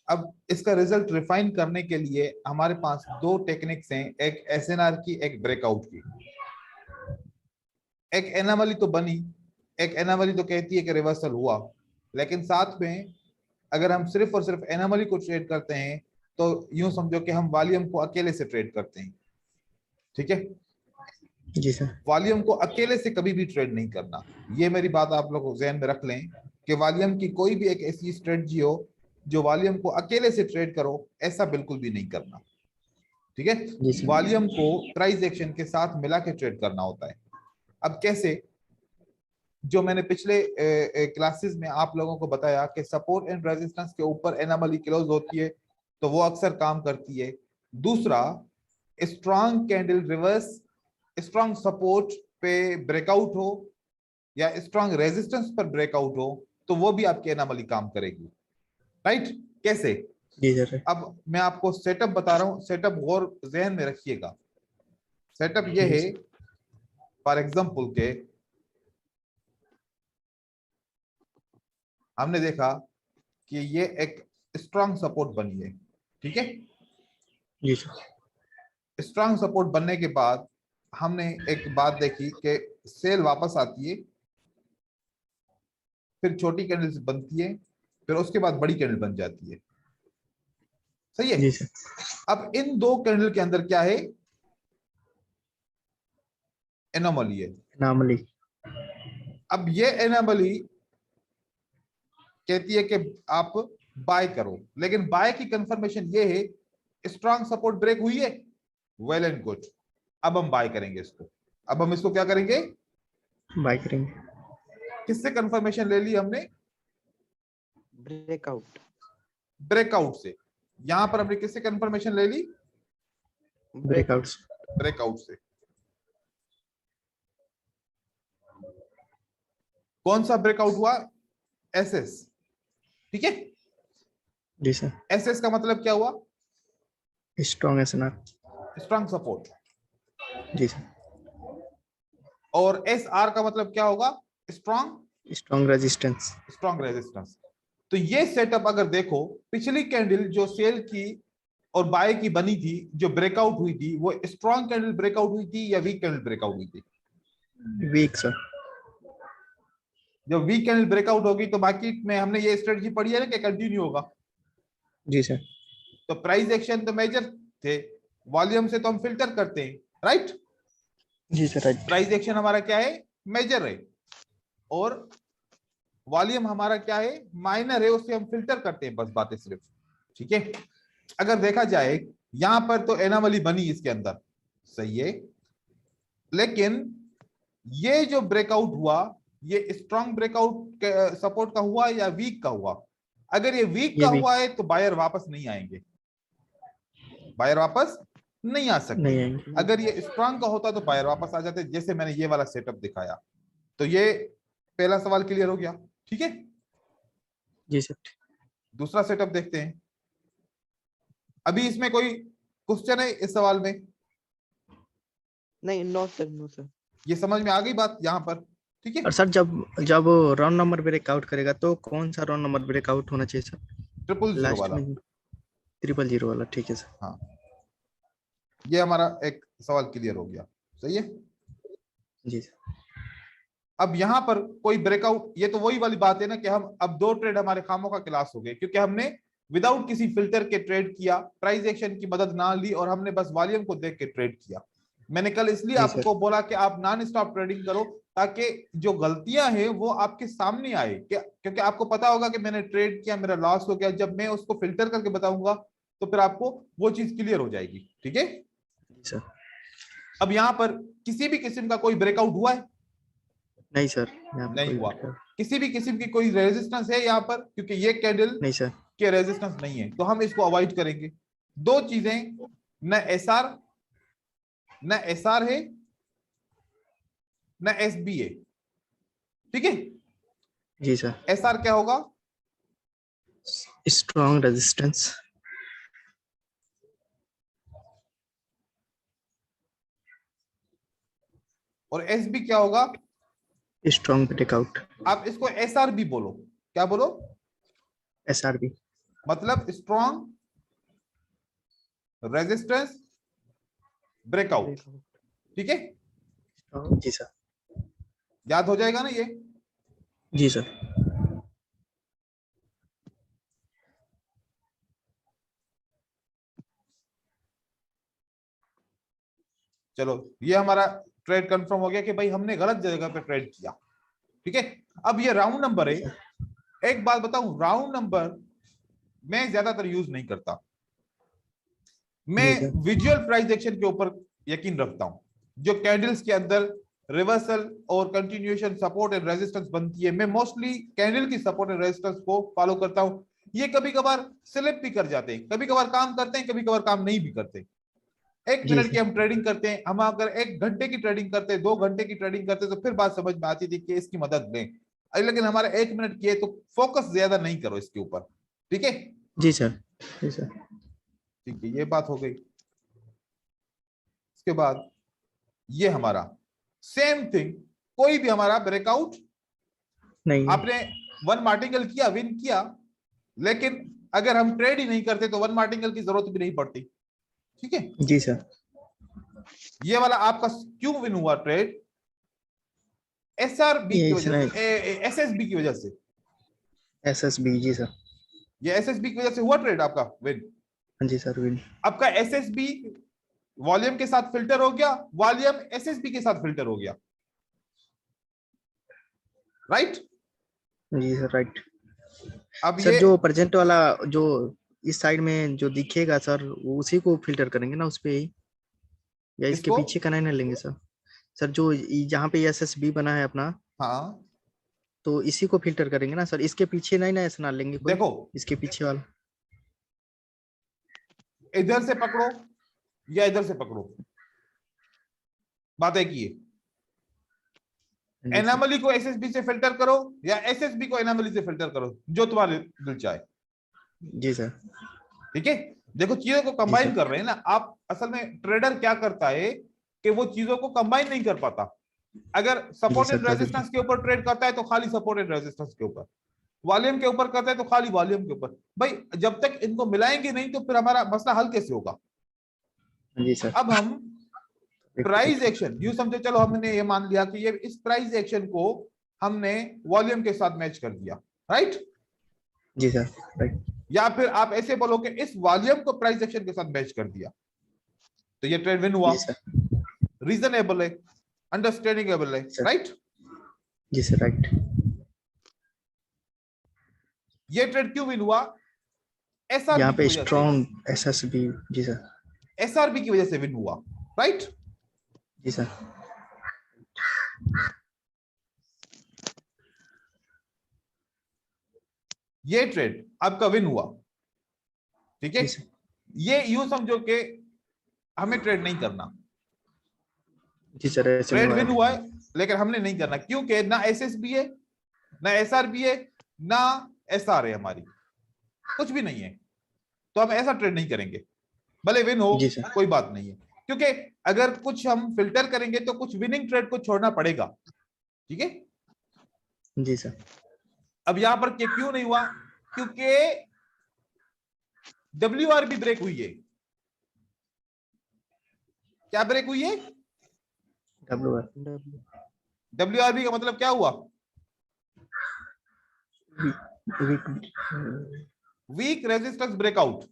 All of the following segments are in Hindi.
अब इसका रिजल्ट रिफाइन करने के लिए हमारे पास दो टेक्निक्स हैं, एक एसएनआर की, एक ब्रेकआउट की। एक एनामली तो बनी, एक एनामली तो कहती है कि रिवर्सल हुआ, लेकिन साथ में अगर हम सिर्फ और सिर्फ एनामली को ट्रेड करते हैं तो यूं समझो कि हम वॉल्यूम को अकेले से ट्रेड करते हैं। ठीक है जी सर। वॉल्यूम को अकेले से कभी भी ट्रेड नहीं करना, ये मेरी बात आप लोग ध्यान में रख लें कि वॉल्यूम की कोई भी एक ऐसी स्ट्रेटजी हो जो वॉल्यूम को अकेले से ट्रेड करो, ऐसा बिल्कुल भी नहीं करना। ठीक है जी सर। वॉल्यूम को प्राइस एक्शन के साथ मिला के ट्रेड करना होता है। अब कैसे, जो मैंने पिछले क्लासेस में आप लोगों को बताया कि सपोर्ट एंड रेजिस्टेंस के ऊपर एनामली क्लोज होती है तो वो अक्सर काम करती है। दूसरा, strong candle reverse strong support पे ब्रेकआउट हो या स्ट्रॉन्ग रेजिस्टेंस पर ब्रेकआउट हो तो वो भी आपकी एनामली काम करेगी। राइट कैसे? जी सर। अब मैं आपको सेटअप बता रहा हूं, सेटअप गौर जहन में रखिएगा। सेटअप ये जी है, सर। फॉर एग्जांपल के हमने देखा कि ये एक स्ट्रॉन्ग सपोर्ट बनी है। ठीक है जी सर। स्ट्रॉन्ग सपोर्ट बनने के बाद हमने एक बात देखी कि सेल वापस आती है, फिर छोटी कैंडल बनती है, फिर उसके बाद बड़ी कैंडल बन जाती है। सही है? जी सर। अब इन दो कैंडल के अंदर क्या है? एनोमली है। एनोमली। अब ये एनोमली कहती है कि आप बाय करो, लेकिन बाय की कंफर्मेशन ये है स्ट्रॉन्ग सपोर्ट ब्रेक हुई है, वेल एंड गुड, अब हम बाय करेंगे इसको। अब हम इसको क्या करेंगे? बाय करेंगे। किससे कंफर्मेशन ले ली हमने? ब्रेकआउट। ब्रेकआउट से। यहां पर हमने किससे कंफर्मेशन ले ली? ब्रेकआउट। ब्रेकआउट से। कौन सा ब्रेकआउट हुआ? एसएस। ठीक है जी सर। एसएस का मतलब क्या हुआ? Strong SNR. Strong support. जी सर। और एस आर का मतलब क्या होगा? Strong strong resistance. Strong resistance. तो ये सेटअप अगर देखो, पिछली कैंडल जो सेल की और बाय की बनी थी, जो ब्रेकआउट हुई थी, वो स्ट्रॉन्ग कैंडल ब्रेकआउट हुई थी या वीक कैंडल ब्रेकआउट हुई थी? Weak sir. जब वीक कैंडल ब्रेकआउट होगी तो मार्केट में हमने ये स्ट्रेटजी पढ़ी है ना कि कंटिन्यू होगा। जी सर। तो प्राइस एक्शन तो मेजर थे, वॉल्यूम से तो हम फिल्टर करते हैं। राइट जी सर। राइट। प्राइस एक्शन हमारा क्या है? मेजर है। और वॉल्यूम हमारा क्या है? माइनर है, उससे हम फिल्टर करते हैं, बस बातें सिर्फ। ठीक है अगर देखा जाए यहां पर तो एनामली बनी इसके अंदर, सही है, लेकिन ये जो ब्रेकआउट हुआ ये स्ट्रॉन्ग ब्रेकआउट सपोर्ट का हुआ या वीक का हुआ? अगर ये वीक ये का वीक। हुआ है तो बायर वापस नहीं आएंगे, बायर वापस नहीं आ सकते। नहीं आएंगे। अगर ये स्ट्रॉन्ग का होता तो बायर वापस आ जाते, जैसे मैंने ये वाला सेटअप दिखाया। तो ये पहला सवाल क्लियर हो गया। ठीक है जी सर। दूसरा सेटअप देखते हैं। अभी इसमें कोई क्वेश्चन है इस सवाल में? नहीं, नो सर, नो सर। ये समझ में आ गई बात यहां पर? ठीक है और सर जब जब राउंड नंबर ब्रेकआउट करेगा तो कौन सा राउंड नंबर ब्रेकआउट होना चाहिए सर? 000 लास्ट वाला। में 000 वाला। ठीक है सर। हाँ ये हमारा एक सवाल क्लियर हो गया। सही है जी सर। अब यहां पर कोई ब्रेकआउट, ये तो वही वाली बात है ना कि हम अब दो ट्रेड हमारे खामों का क्लास हो गए, क्योंकि हमने विदाउट किसी फिल्टर के ट्रेड किया, प्राइस एक्शन की मदद ना ली, और हमने बस वॉल्यूम को देख के ट्रेड किया। मैंने कल इसलिए जी आपको सर। बोला कि आप नॉन स्टॉप ट्रेडिंग करो, ताकि जो गलतियां हैं वो आपके सामने आए, क्योंकि आपको पता होगा कि मैंने ट्रेड किया, मेरा लॉस हो गया, जब मैं उसको फिल्टर करके बताऊंगा तो फिर आपको वो चीज क्लियर हो जाएगी। ठीक है जी सर। अब यहां पर किसी भी किस्म का कोई ब्रेकआउट हुआ है? नहीं सर, यहाँ पे नहीं कोई हुआ। breakout किसी भी किस्म की कोई रेजिस्टेंस है यहाँ पर? क्योंकि ये कैंडल नहीं सर। के रेजिस्टेंस नहीं है, तो हम इसको अवॉइड करेंगे। दो चीजें, न एसआर है न एसबी है। ठीक है जी सर। एसआर क्या होगा? Strong resistance. और एसबी क्या होगा? Strong breakout. आप इसको एसआर भी बोलो। क्या बोलो? एसआरबी। मतलब स्ट्रॉन्ग रेजिस्टेंस ब्रेकआउट। ठीक है, जी सर। याद हो जाएगा ना ये। जी सर। चलो ये हमारा ट्रेड कंफर्म हो गया कि भाई हमने गलत जगह पे ट्रेड किया। ठीक है, अब ये राउंड नंबर है। एक बात बताऊं, राउंड नंबर मैं ज्यादातर यूज नहीं करता। मैं जी सर। विजुअल प्राइस एक्शन के ऊपर यकीन रखता हूं। जो कैंडल्स के अंदर रिवर्सल और कंटिन्यूएशन सपोर्ट एंड रेजिस्टेंस बनती है, मैं मोस्टली कैंडल की सपोर्ट एंड रेजिस्टेंस को फॉलो करता हूं। ये कभी कभार स्लिप भी कर जाते हैं, कभी कभार काम करते हैं, कभी कभार काम नहीं भी करते। एक जी मिनट की सर। हम ट्रेडिंग करते हैं, हम अगर 1 घंटे की ट्रेडिंग करते हैं, 2 घंटे की ट्रेडिंग करते हैं, तो फिर बात समझ में आती थी कि इसकी मदद लें। लेकिन हमारे 1 मिनट की है तो फोकस ज्यादा नहीं करो इसके ऊपर। ठीक है, जी सर। जी सर। ठीक है, ये बात हो गई। इसके बाद ये हमारा सेम थिंग, कोई भी हमारा ब्रेकआउट, नहीं। आपने 1 मार्टिंगल किया, विन किया, लेकिन अगर हम ट्रेड ही नहीं करते तो 1 मार्टिंगल की जरूरत भी नहीं पड़ती। ठीक है, जी सर। ये वाला आपका क्यों विन हुआ ट्रेड? एसआरबी ये की वजह इसने से, एसएसबी की वजह से। SSB। जी सर। ये एसएसबी की वजह से हुआ ट्रेड आपका विन। हाँ जी सर, विन। आपका एसएसबी वॉल्यूम के साथ फिल्टर हो गया, वॉल्यूम एसएसबी के साथ फिल्टर हो गया। राइट? जी सर, राइट। अब सर ये जो प्रेजेंट वाला जो इस साइड में जो दिखेगा सर, वो उसी को फिल्टर करेंगे ना उस पे ही, या इसके इसको, पीछे का नहीं ना लेंगे सर? सर जो जहाँ पे SSB बना है अपना, हाँ तो इसी को फिल्टर करेंगे ना सर, इसके पीछे नहीं ना ऐसा ना लेंगे कोई, देखो, इसके पीछे वाला। इधर से पकड़ो या इधर से पकड़ो, बात एक ही है। जी सर। एनामली को एसएसबी से फिल्टर करो या एसएसबी को एनामली से फिल्टर करो, जो तुम्हारे दिल चाहे। जी सर। ठीक है, देखो चीजों को जी कंबाइन सर। कर रहे हैं ना आप। असल में ट्रेडर क्या करता है कि वो चीजों को कंबाइन नहीं कर पाता। अगर जी सपोर्ट सर, एंड कर देते। रेजिस्टेंस के ऊपर ट्रेड करता है तो खाली सपोर्ट एंड रेजिस्टेंस के ऊपर, वॉल्यूम के ऊपर करता है तो खाली वॉल्यूम के ऊपर। भाई जब तक इनको मिलाएंगे नहीं तो फिर हमारा मसला हल कैसे होगा? जी सर। अब हम प्राइस देखिए। एक्शन यूं समझे, चलो हमने ये मान लिया कि ये इस प्राइस एक्शन को हमने वॉल्यूम के साथ मैच कर दिया। राइट? जी सर, राइट। या फिर आप ऐसे बोलो कि इस वॉल्यूम को प्राइस एक्शन के साथ मैच कर दिया, तो ये ट्रेड विन हुआ। जी सर। रीजनेबल है, अंडरस्टैंडिंगेबल है। सर। राइट? जी सर, राइट। ये ट्रेड क्यों विन हुआ? यहाँ एसआरबी की पे वजह से, स्ट्रॉन्ग SSB। जी सर। एसआरबी की वजह से विन हुआ। राइट? जी सर। ये ट्रेड आपका विन हुआ। ठीक है, जी सर। ये यूं समझो कि हमें ट्रेड नहीं करना, जी सर, ऐसे नहीं ट्रेड हुआ विन हुआ है। है, लेकिन हमने नहीं करना क्योंकि ना एसएसबी है, ना एसआरबी है, ना एसआर है, हमारी कुछ भी नहीं है। तो हम ऐसा ट्रेड नहीं करेंगे, भले विन हो जी सर। कोई बात नहीं है। क्योंकि अगर कुछ हम फिल्टर करेंगे तो कुछ विनिंग ट्रेड को छोड़ना पड़ेगा। ठीक है, जी सर। अब यहां पर क्यों नहीं हुआ? क्योंकि WRB ब्रेक हुई है। क्या ब्रेक हुई है? WR। WRB का मतलब क्या हुआ? Weak. Weak resistance breakout.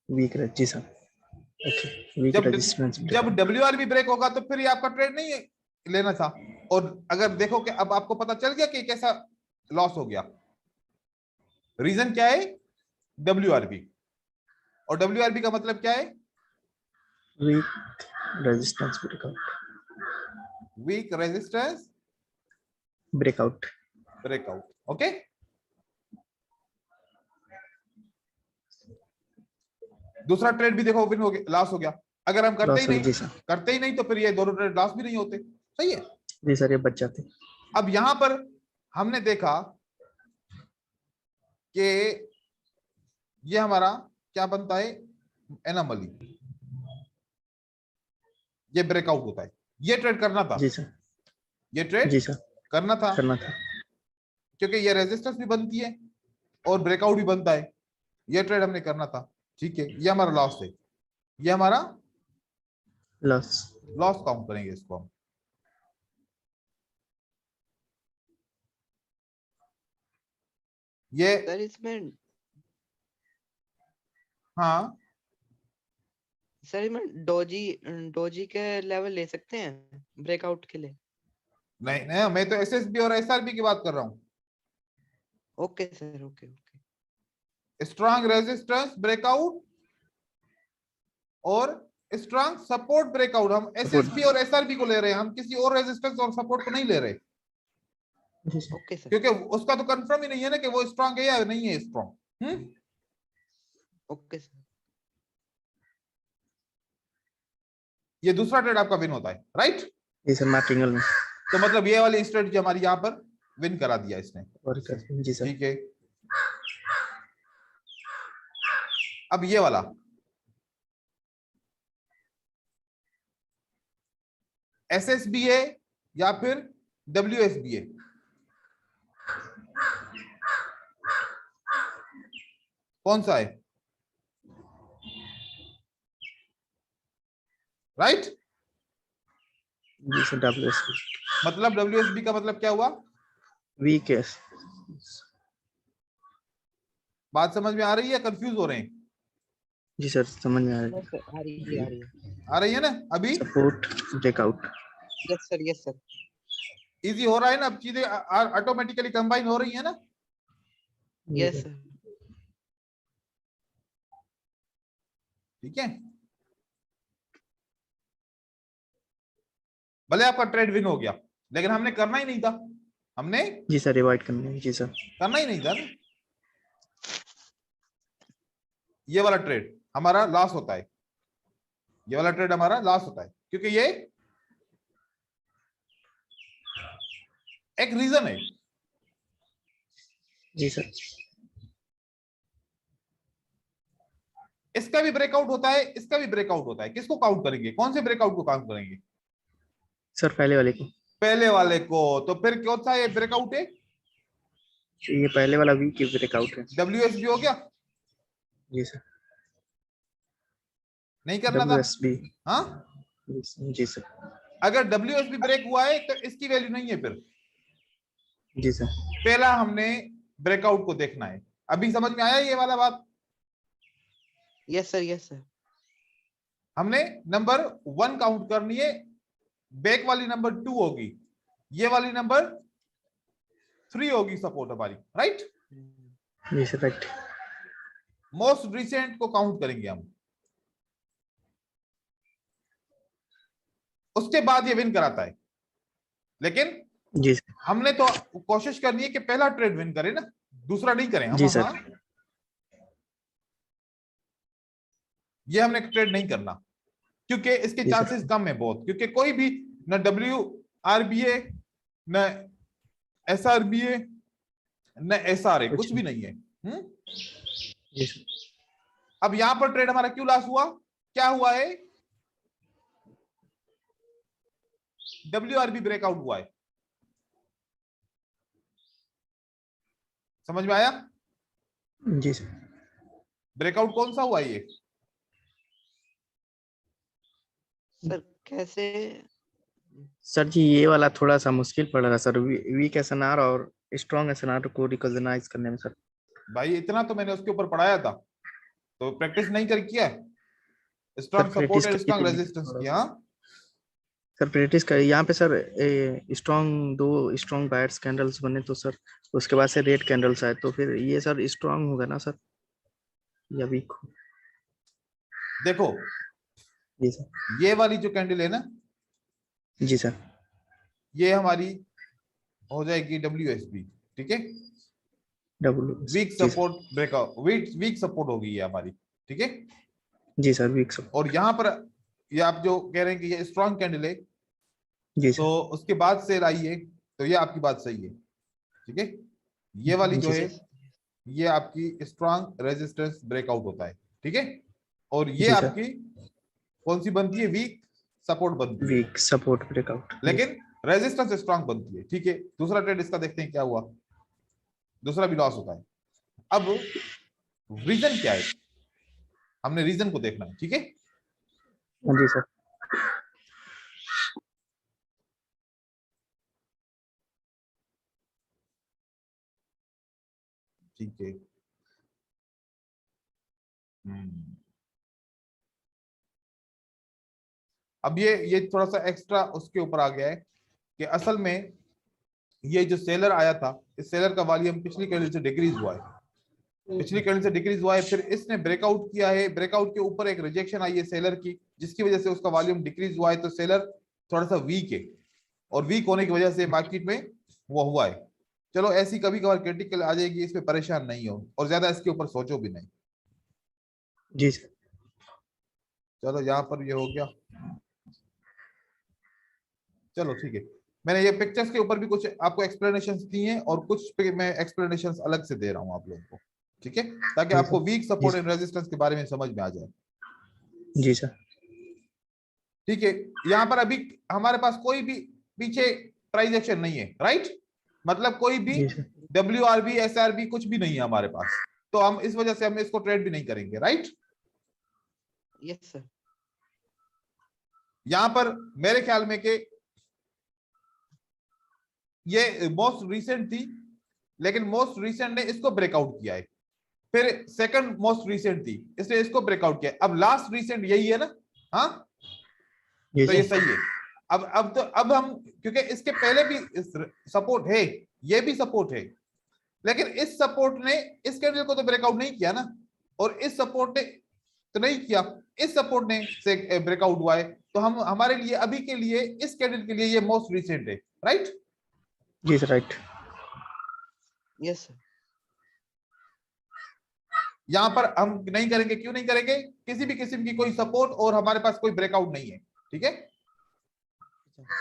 Weak. जी सर। ओके, वीक जब रेजिस्टेंस जब ब्रेकआउट। WRB ब्रेक होगा तो फिर ये आपका ट्रेड नहीं लेना था। और अगर देखो कि अब आपको पता चल गया कि कैसा लॉस हो गया, रीजन क्या है? WRB। और WRB का मतलब क्या है? Weak resistance breakout. Weak resistance breakout. Breakout. Okay, दूसरा ट्रेड भी देखो विन हो गया, लॉस हो गया। अगर हम करते ही लॉस हो गया। नहीं, जी सर। करते ही नहीं तो फिर ये दोनों ट्रेड लॉस भी नहीं होते। सही है। जी सर, ये बच जाते। अब यहां पर हमने देखा कि ये हमारा क्या बनता है? एनोमली। ये ब्रेकआउट होता है। ये ट्रेड करना था, जी सर। ये ट्रेड जी सर, करना था, करना था। क्योंकि ये रेजिस्टेंस भी बनती है और ब्रेकआउट भी बनता है। ये ट्रेड हमने करना था, ठीक है, ये हमारा लॉस है, ये हमारा लॉस। लॉस काउंट करेंगे इसको हम। ये सर इसमें हाँ सर इसमें डोजी के लेवल ले सकते हैं ब्रेकआउट के लिए? नहीं नहीं, मैं तो एसएसबी और एसआरबी की बात कर रहा हूँ। Okay sir, okay okay. Strong resistance breakout और स्ट्रांग सपोर्ट ब्रेकआउट, हम एसएसबी और एसआरबी को ले रहे हैं, हम किसी और रेजिस्टेंस और सपोर्ट को नहीं ले रहे, ओके सर, क्योंकि उसका तो कंफर्म ही नहीं है ना कि वो स्ट्रांग है या नहीं है स्ट्रांग। Okay sir. ये दूसरा ट्रेड आपका विन होता है, राइट? जी सर, मार्टिंगल में। तो मतलब ये वाली स्ट्रेटजी हमारी यहाँ पर विन करा दिया इसने, जी सर। ठीक है। अब ये वाला एसएसबीए या फिर डब्ल्यूएसबीए, कौन सा है, राइट? जी सर, डब्ल्यूएसबी। मतलब डब्ल्यूएसबी का मतलब क्या हुआ? वीक है। बात समझ में आ रही है, कंफ्यूज हो रहे हैं? जी सर, समझ में आ रहा है। आ रही है, आ रही है। आ रही है ना अभी? Support breakout. Yes sir, yes sir. Easy हो रहा है ना, अब चीजें ऑटोमेटिकली कंबाइन हो रही है ना? Yes sir. ठीक है, भले आपका ट्रेड विन हो गया, लेकिन हमने करना ही नहीं था, हमने जी सर, रिवाइड करना है। जी सर, करना ही नहीं था ना। ये वाला ट्रेड हमारा लॉस होता है, ये वाला ट्रेड हमारा लॉस होता है, क्योंकि ये एक रीजन है। जी सर। इसका भी ब्रेकआउट होता है, इसका भी ब्रेकआउट होता है, किसको काउंट करेंगे, कौन से ब्रेकआउट को काउंट करेंगे? सर पहले वाले को। पहले वाले को। तो फिर कौन सा ये ब्रेकआउट है? ये पहले वाला वीक ब्रेकआउट है। डब्ल्यूएसबी हो गया? जी सर। नहीं करना था? डब्ल्यूएसबी। हाँ, जी सर। अगर डब्ल्यूएसबी ब्रेक हुआ है तो इसकी वैल्यू नहीं है फिर। जी सर। पहला हमने ब्रेकआउट को देखना है। अभी समझ में आया ये वाला बात? Yes sir, yes sir. हमने नंबर 1 काउंट करनी है, बैक वाली नंबर 2 होगी, ये वाली नंबर 3 होगी सपोर्ट हमारी, राइट? जी सर, राइट। मोस्ट रिसेंट को काउंट करेंगे हम, उसके बाद ये विन कराता है। लेकिन जी सर। हमने तो कोशिश करनी है कि पहला ट्रेड विन करें ना, दूसरा नहीं करें हम। जी सर। हाँ, ये हमने ट्रेड नहीं करना, क्योंकि इसके जी सर। चांसेस कम है बहुत, क्योंकि कोई भी न WRBA न SRBA न SRA कुछ भी नहीं है। जी सर। अब यहां पर ट्रेड हमारा क्यों लॉस हुआ? क्या हुआ है? WRB ब्रेकआउट हुआ है, समझ में आया? जी सर। ब्रेकआउट कौन सा हुआ है ये? सर कैसे? सर जी, ये वाला थोड़ा सा मुश्किल पड़ रहा है सर, वीक एसएनआर और स्ट्रॉन्ग एसएनआर को रिकॉग्नाइज करने में सर। भाई इतना तो मैंने उसके ऊपर पढ़ाया था, तो प्रैक्टिस नहीं कर किया है? स्ट्रांग सपोर्ट प्रैक्टिस एंड करनी स्ट्रांग थी रेजिस्टेंस की। हाँ सर, प्रैक्टिस कर यहाँ पे sir. Strong, 2 strong buyers candles बने तो सर उसके बाद से रेड कैंडल्स आए, तो फिर ये सर स्ट्रॉन्ग होगा ना सर या वीक? देखो, जी सर। ये वाली जो कैंडल है ना, जी सर। ये हमारी हो जाएगी WSB, ठीक है? W. Weak support breakout, weak support होगी ये हमारी, ठीक है? जी सर, वीक सपोर्ट। और यहाँ पर ये आप जो कह रहे हैं कि ये स्ट्रॉन्ग कैंडल है, जी तो सर। उसके बाद सेल आई है, तो ये आपकी बात सही है, ठीक है? ये वाली जो जी है ये आपकी स्ट्रॉन्ग रेजिस्टेंस ब्रेकआउट होता है, ठीक है? और ये जी सर। आपकी कौन सी बनती है? वीक सपोर्ट बनती है, वीक सपोर्ट ब्रेकआउट। लेकिन रेजिस्टेंस स्ट्रॉन्ग बनती है, ठीक है? दूसरा ट्रेड इसका देखते हैं क्या हुआ। दूसरा भी लॉस होता है। अब रीजन क्या है, हमने रीजन को देखना है, ठीक है। हाँ जी सर। ठीक है। हम्म। अब ये थोड़ा सा एक्स्ट्रा उसके ऊपर आ गया है कि असल में ये जो सेलर आया था, इस सेलर का वॉल्यूम पिछली कैंडल से डिक्रीज हुआ है, पिछली कैंडल से डिक्रीज हुआ है, फिर इसने ब्रेकआउट किया है, ब्रेकआउट के ऊपर एक रिजेक्शन आई है सेलर की, जिसकी वजह से उसका वॉल्यूम डिक्रीज हुआ है, तो सेलर थोड़ा सा वीक है, और वीक होने की वजह से मार्केट में वो हुआ है। चलो ऐसी कभी कभार क्रिटिकल आ जाएगी, इसमें परेशान नहीं हो और ज्यादा इसके ऊपर सोचो भी नहीं। जी सर। चलो यहाँ पर ये हो गया। चलो ठीक है, मैंने ये पिक्चर्स के ऊपर भी कुछ आपको एक्सप्लेनेशंस दी हैं और कुछ पे मैं एक्सप्लेनेशंस अलग से दे रहा हूँ आप लोगों को, ठीक है, ताकि जी आपको सर। वीक जी सपोर्ट सर। एंड रेजिस्टेंस के बारे में समझ में आ जाए। जी सर। ठीक है, यहाँ पर अभी हमारे पास कोई भी पीछे प्राइस एक्शन नहीं है, राइट, मतलब कोई भी जी सर। WRB SRB कुछ भी नहीं है हमारे पास, तो हम इस वजह से हम इसको ट्रेड भी नहीं करेंगे, राइट। Yes sir. यहाँ पर मेरे ख्याल में कि ये मोस्ट रिसेंट थी, लेकिन मोस्ट रिसेंट ने इसको ब्रेकआउट किया है, फिर सेकंड मोस्ट रिसेंट थी, इसने इसको ब्रेकआउट किया, अब लास्ट रिसेंट यही है ना, हाँ, जी तो ये सर। सही है। अब हम, क्योंकि इसके पहले भी सपोर्ट है, ये भी सपोर्ट है, लेकिन इस सपोर्ट ने इस कैंडल को तो ब्रेकआउट नहीं किया ना, और इस सपोर्ट ने तो नहीं किया, इस सपोर्ट ने से ब्रेकआउट हुआ है, तो हम हमारे लिए अभी के लिए इस कैंडल के लिए ये मोस्ट रिसेंट है, राइट। जी सर। राइट। Yes sir. यहां पर हम नहीं करेंगे, क्यों नहीं करेंगे, किसी भी किस्म की कोई सपोर्ट और हमारे पास कोई ब्रेकआउट नहीं है, ठीक है।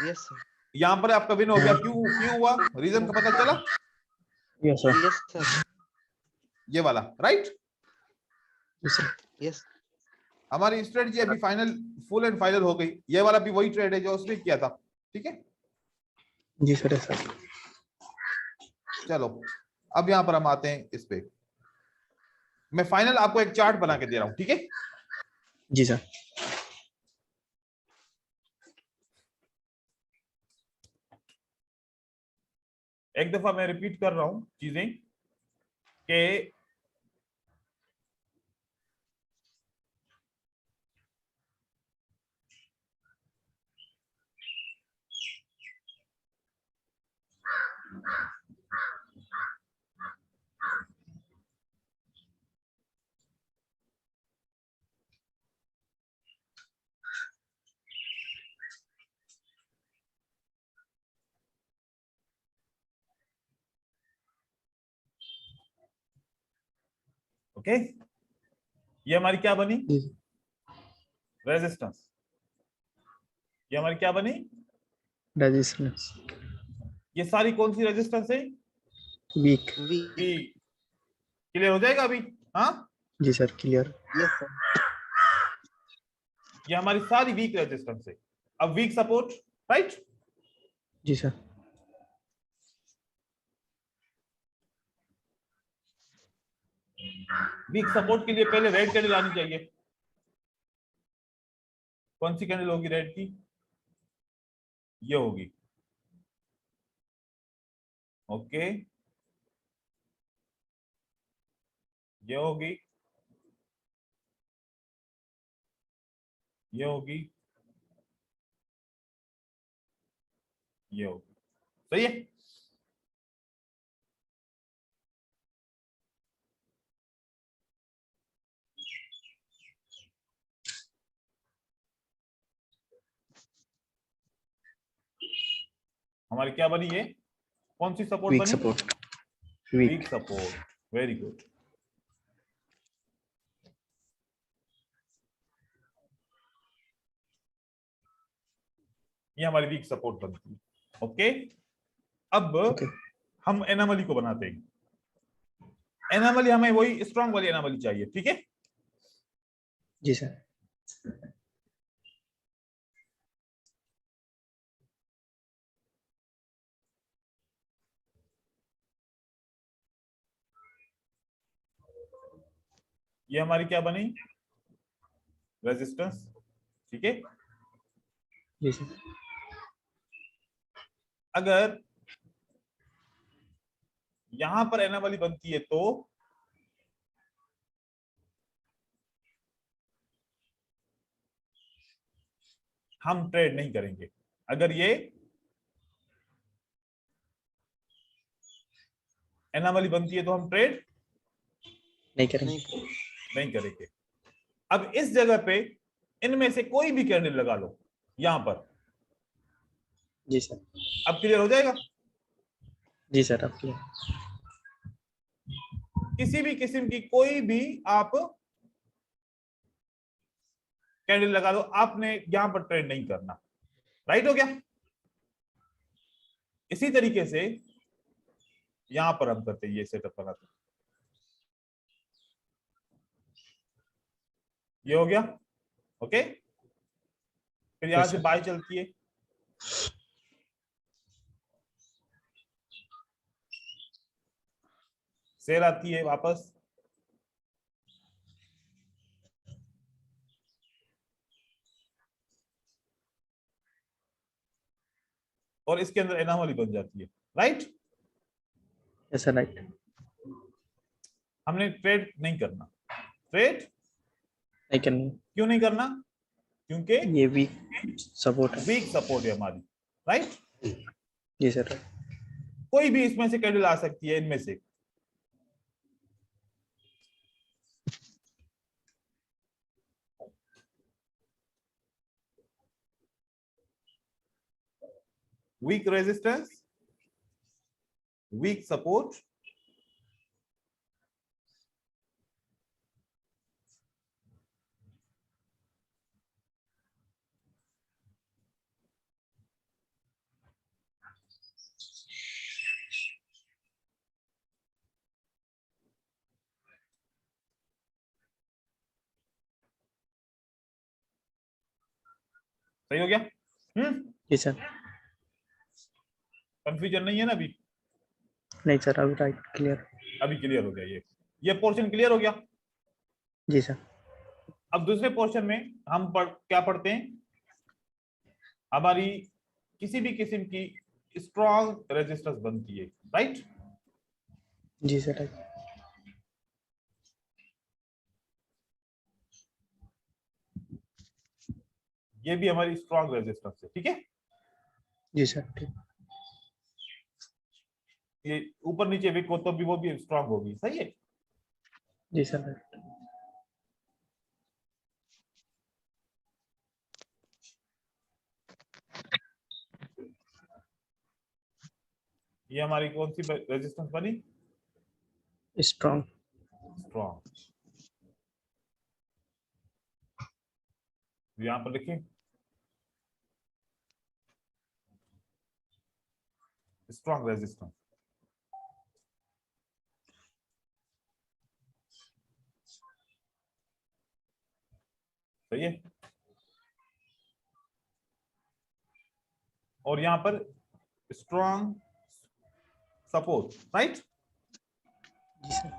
Yes sir. यहां पर आपका विन हो गया, क्यों क्यों हुआ, रीजन का पता चला, यस सर। Yes sir. ये वाला, राइट। जी सर। यस। हमारी स्ट्रेटजी अभी फाइनल, फुल एंड फाइनल हो गई, ये वाला भी वही ट्रेड है जो उसने किया था, ठीक है। जी सर। सर। चलो अब यहां पर हम आते हैं इस पे, मैं फाइनल आपको एक चार्ट बना के दे रहा हूं, ठीक है। जी सर। एक दफा मैं रिपीट कर रहा हूं चीजें कि ओके, ये हमारी क्या बनी, जी रेजिस्टेंस, ये हमारी क्या बनी, रेजिस्टेंस। ये सारी कौन सी रेजिस्टेंस है, वीक। वीक। क्लियर हो जाएगा अभी, हाँ, जी सर। क्लियर। Yes sir. ये हमारी सारी वीक रेजिस्टेंस है। अब वीक सपोर्ट, राइट, जी सर। वीक सपोर्ट के लिए पहले रेड कैंडल आनी चाहिए, कौन सी कैंडल होगी रेड की, ये होगी, ओके, ये होगी, ये होगी, ये होगी, सही है। हमारी क्या बनी है, कौन सी सपोर्ट वीक बनी, support. Weak weak. Support, very good. ये हमारी वीक सपोर्ट बनती है, ओके। अब ओके। हम एनामली को बनाते हैं, एनामली हमें वही स्ट्रांग वाली एनामली चाहिए, ठीक है। जी सर। ये हमारी क्या बनी, रेजिस्टेंस, ठीक है। जी सर। अगर यहां पर एनोमली बनती है तो हम ट्रेड नहीं करेंगे। अगर ये एनोमली बनती है तो हम ट्रेड नहीं करेंगे। नहीं करेंगे। अब इस जगह पे इनमें से कोई भी कैंडल लगा लो यहां पर, जी सर। अब क्लियर हो जाएगा। जी सर आपकी। किसी भी किस्म की कोई भी आप कैंडल लगा लो, आपने यहां पर ट्रेड नहीं करना, राइट हो गया। इसी तरीके से यहां पर हम करते हैं, ये सेटअप बनाते हैं, ये हो गया, ओके। फिर यहां यस से सर। बाय चलती है, सेल आती है वापस, और इसके अंदर एनोमली बन जाती है, राइट। Yes sir right. हमने ट्रेड नहीं करना। ट्रेड नहीं करनी। क्यों नहीं करना, क्योंकि ये वीक सपोर्ट है। वीक सपोर्ट है हमारी, राइट। जी सर राइट। कोई भी इसमें से कैंडल आ सकती है, इनमें से वीक रेजिस्टेंस, वीक सपोर्ट, सही हो गया। जी सर। कंफ्यूजन नहीं है ना अभी, नहीं सर अभी राइट क्लियर। अभी क्लियर हो गया, ये पोर्शन क्लियर हो गया। जी सर। अब दूसरे पोर्शन में हम क्या पढ़ते हैं, हमारी किसी भी किस्म की स्ट्रॉन्ग रेजिस्टेंस बनती है, राइट। जी सर राइट। ये भी हमारी स्ट्रॉन्ग रेजिस्टेंस है, ठीक है। जी सर ठीक। ये ऊपर नीचे भी को तो भी वो भी स्ट्रॉन्ग होगी, सही है। जी सर राइट। ये हमारी कौन सी रेजिस्टेंस बनी, स्ट्रॉन्ग। स्ट्रॉन्ग। यहां पर लिखें स्ट्रॉन्ग रेजिस्टेंस, सही है। और यहां पर स्ट्रॉन्ग सपोर्ट, राइट। जी सर।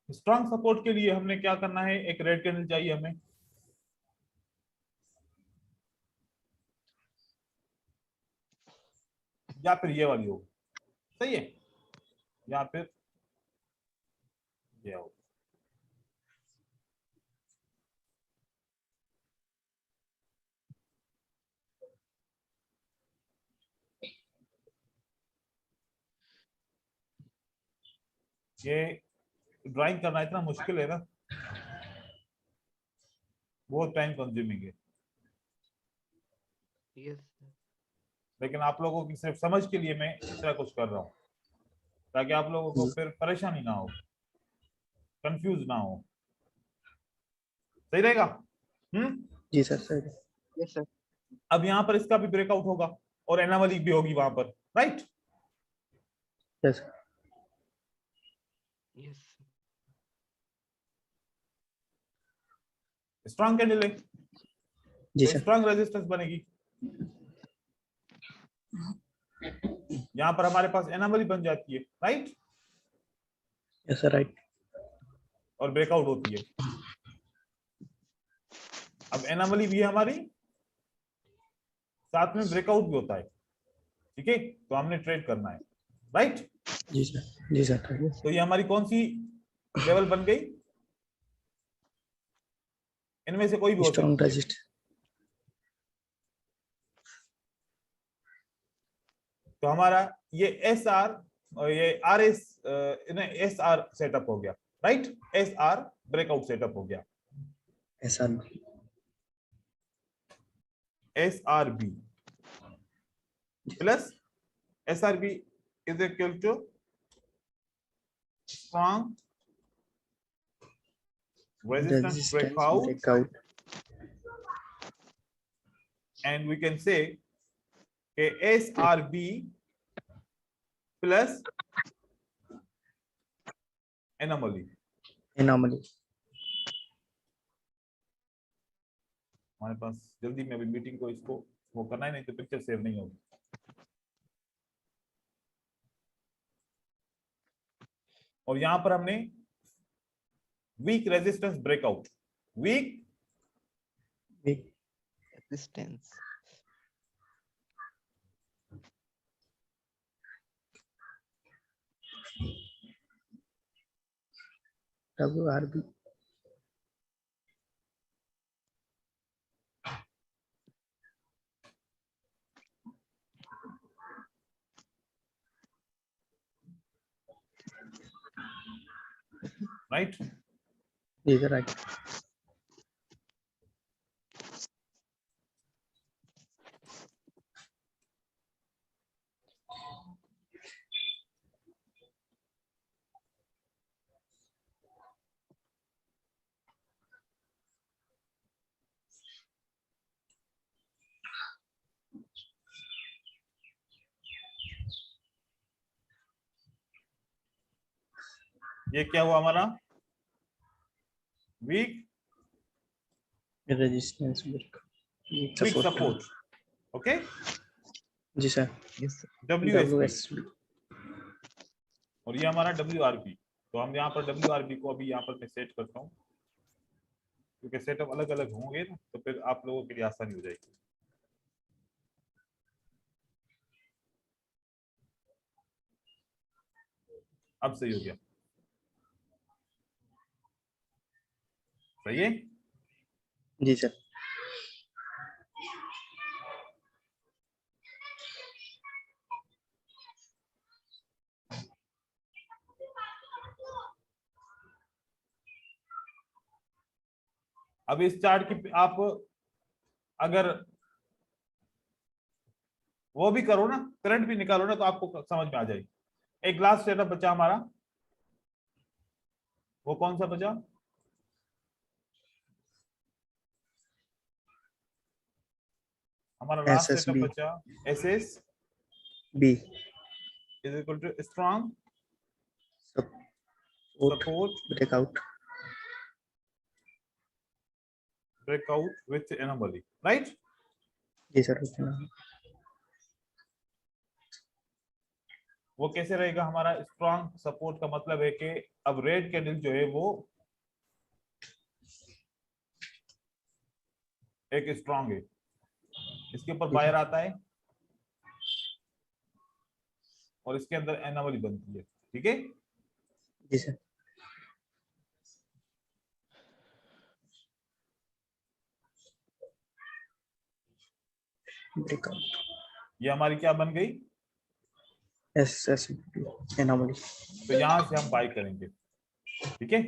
स्ट्रॉन्ग सपोर्ट के लिए हमने क्या करना है, एक रेड कैंडल चाहिए हमें, या फिर ये वाली होगी, सही है, या फिर ये होगी। ये ड्राइंग करना इतना मुश्किल है ना, बहुत टाइम कंज्यूमिंग है, यस लेकिन आप लोगों की सिर्फ समझ के लिए मैं इतना कुछ कर रहा हूँ, ताकि आप लोगों को फिर परेशानी ना हो, कंफ्यूज ना हो, सही रहेगा। जी सर सही। यस सर अब यहाँ पर इसका भी ब्रेकआउट होगा और एनामली भी होगी वहां पर, right. Yes yes strong candle है जी तो सर। स्ट्रॉन्ग रेजिस्टेंस बनेगी, यहाँ पर हमारे पास एनोमली बन जाती है, राइट, यस सर राइट। और ब्रेकआउट होती है। अब एनोमली भी है हमारी, साथ में ब्रेकआउट भी होता है, ठीक है, तो हमने ट्रेड करना है, राइट। जी सर, जी सर। तो ये हमारी कौन सी लेवल बन गई, इनमें से कोई भी हो स्ट्रॉन्ग सकती है। रेजिस्ट। तो हमारा ये एस आर और ये आर एस आर सेटअप हो गया, right, S R breakout setup हो गया, ऐसा S R B plus S R B is equal to strong resistance breakout, and we can say SRB plus anomaly. हमारे पास जल्दी में अभी मीटिंग को इसको वो करना है, नहीं तो पिक्चर सेव नहीं होगी। और यहां पर हमने weak resistance breakout, weak resistance WRB right, जी सर राइट। ये क्या हुआ हमारा weak resistance weak support, okay, जी सर। WSB और ये हमारा WRB। तो हम यहाँ पर WRB को अभी यहाँ पर मैं सेट करता हूँ, क्योंकि सेटअप अलग अलग होंगे ना, तो फिर आप लोगों के लिए आसानी हो जाएगी। अब सही हो गया, सही है, जी सर। अब इस चार्ट की आप अगर वो भी करो ना, करंट भी निकालो ना, तो आपको समझ में आ जाएगी। एक लास्ट सेटअप बचा हमारा, वो कौन सा बचा, हमारा लास्ट सेटअप बचा SSB is equal to strong support breakout with anomaly, right. जी सर। वो कैसे रहेगा हमारा स्ट्रॉन्ग सपोर्ट का मतलब है कि अब रेड कैंडल जो है वो एक स्ट्रॉन्ग है, इसके ऊपर बायर आता है और इसके अंदर एनोमली बनती है, ठीक है, जी सर। ब्रेकआउट, ये हमारी क्या बन गई, SSB एनोमली। तो यहां से हम बाय करेंगे, ठीक है।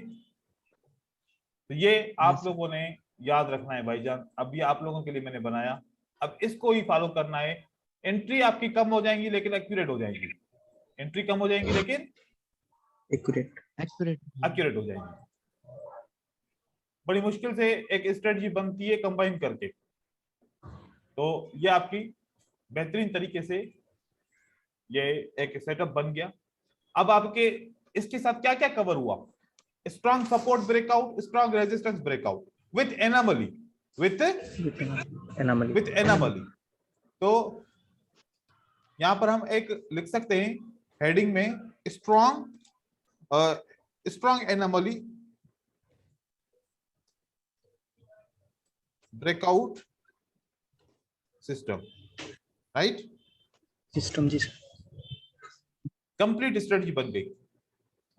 तो ये आप लोगों ने याद रखना है भाईजान, अब ये आप लोगों के लिए मैंने बनाया, अब इसको ही फॉलो करना है। एंट्री आपकी कम हो जाएंगी लेकिन एक्यूरेट हो जाएंगी, एंट्री कम हो जाएंगी लेकिन एक्यूरेट हो जाएंगी। बड़ी मुश्किल से एक स्ट्रेटजी बनती है कंबाइन करके, तो ये आपकी बेहतरीन तरीके से ये एक सेटअप बन गया। अब आपके इसके साथ क्या क्या कवर हुआ, strong support breakout, strong resistance breakout with anomaly, with anomaly. तो यहाँ पर हम एक लिख सकते हैं हेडिंग में strong anomaly breakout system, right. System जी सर। कंप्लीट स्ट्रेटजी बन गई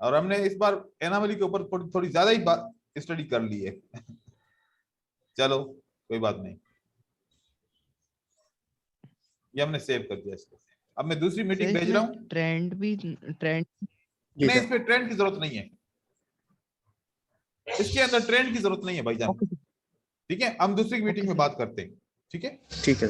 और हमने इस बार एनोमली के ऊपर थोड़ी ज्यादा ही बात स्टडी कर ली है। चलो कोई बात नहीं, ये हमने सेव कर दिया इसको। अब मैं दूसरी मीटिंग भेज रहा हूँ। ट्रेंड नहीं, इस पे ट्रेंड की जरूरत नहीं है, इसके अंदर ट्रेंड की जरूरत नहीं है भाईजान। ठीक है, हम दूसरी मीटिंग में बात करते हैं। ठीक है। ठीक है।